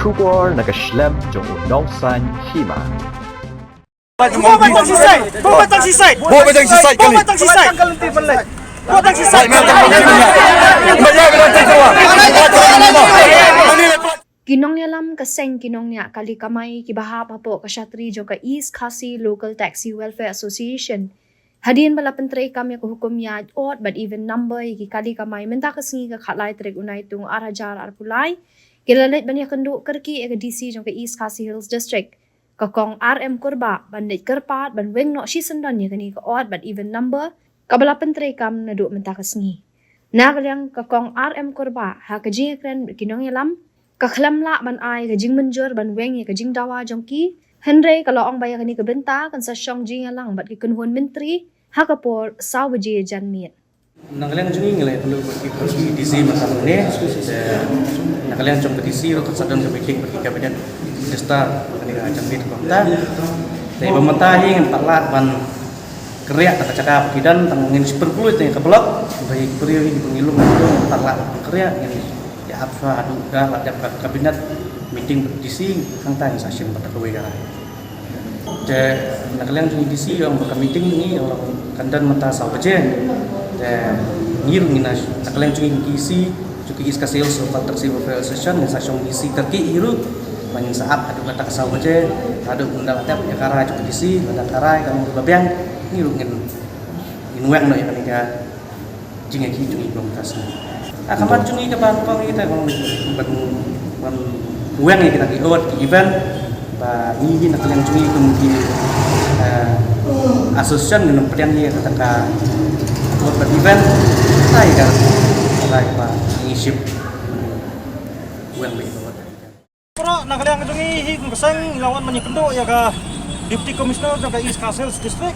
Kubor nakaslem jong unongsan hima. Buat tang sisai. Buat tang sisai. Buat tang sisai kami. Buat tang sisai. Buat tang sisai. Kinong niya lam kaseng kinong niya kali kamay kibaha pa po kasyatri jo ka East Khasi Local Taxi Welfare Association. Hadin bala pentray kami ko hukum ya odd but even number ki kali kamay menta kasingi ka khalai trek unai tung arajar arpulai. Kilalit banya kendo kerki e DC jo ka East Khasi Hills District. Kakong RM Kurba bandit kerpat ban weng no shisendan ya kani ka odd but even number kabala pentray kam na do menta kasingi. Nagalyang kakong RM Kurba ha kajing kren kinong niya lam kaklamla man ay kajing menjur ban weng ya kajing dawa jongki Henry kalau ang baya kani kabenta kan sa syong jing lang bat kikunhun menteri hakapor sawaji janmit Nakalian jungi ngalai perlu DC masalah ni nakalian jom DC ro kasadon ke meeting pergi kabinet desta kani janmit kota dari pementahi ngan taklat ban kerja kata cakap kidan tangungin superkulit yang keblok bagi periode di pengilung itu taklat kerja ini apa adu dah ada kabinet meeting DC kang tang session pada kowe gara. Je nakalian jung DC yang buka meeting ni orang kandan mata sawaje. Je ngir minas nakalian jung DC juga East Khasi Hills Local Taxi Welfare Association yang session DC terki iru manin saat adu kata sawaje adu undang ada punya kara juga DC ada kara kamu babiang ngiru ngin inwang no yang kaniga jing aki jung belum kasih. Akamat cungi ke bangkong kita kalau ban uang ya kita ikut event ba ini nak yang cungi kemudian asosiasi dengan pilihan dia katakan ikut event saya kan saya pak ngiship uang begitu. Pro nak yang cungi hing keseng lawan menyekendo ya ka Deputy Commissioner ka East Khasi Hills District.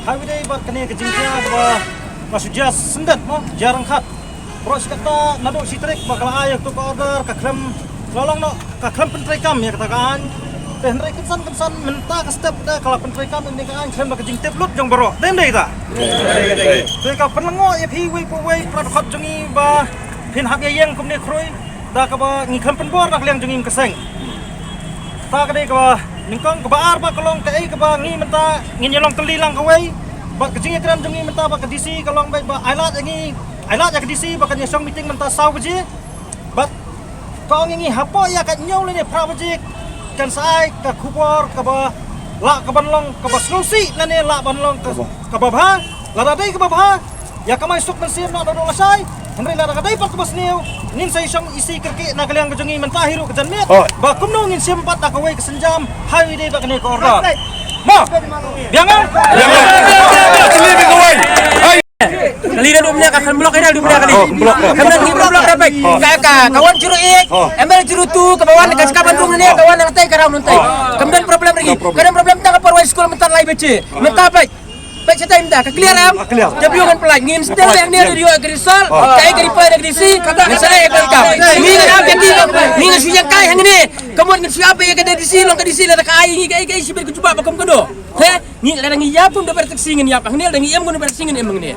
Hari ini buat kena kejingkia ba masujas sendat mo jarang khat. Terus kata naduk si trek bakal ayak tu order kaklem lolong no kaklem pentrai kam ya katakan Henry kensan mentah ke step dah kalau pentrai kam ini kan klem bakal jing teplut jong baro dem deh ta tu ka penlengo ya pi we prat khot jungi ba pin hak yang kum ne kroi da ka ba ngi klem penbor nak liang jungi keseng ta ka dei ka ba ningkong ka ba ar ba kolong ka ei ka ba ngi mentah ngi nyolong teli lang ka we ba kejing kram jungi mentah ba ka DC kolong ba ailat ngi Ailat ya ke DC bakal nyesong meeting mentah saw je. But kau ngi hapo ya kat nyau le prawaji kan sai ka kubor ka ba la ka banlong ka ba snusi la ne la banlong ka ba bha la da dai ka ba bha ya ka mai suk man sim na do la sai henry la da dai pat ka bas niu nin sai song isi kerki na kalyang kajungi mentah hiru ka janmit ba kumno ngin sim pat ta ka wei ka senjam hai dei ba ka ne ka order mo biangan Living away. Kali dah punya kakan blok dah punya kali. Kemudian ni blok dapat. Kawan curu ambil curu tu ke bawah dekat sekat Bandung ni kawan yang tai karau nontai. Kemudian problem lagi. Kadang problem tak apa sekolah mentar lai baca. Mentar baik. Baik saya dah clear am. Jadi orang pelai ngin stel yang ni dia agrisal. Kai gripai dah grisi. Misalnya ekor kau. Ni apa ni suya kai hang ni. Kemudian siapa yang ada di sini long ke di sini ada kai kai sibir ku cuba bakom kodo. He ni ladang iya pun dapat teksingin ya. Hang ni ladang iya pun dapat teksingin emang ni.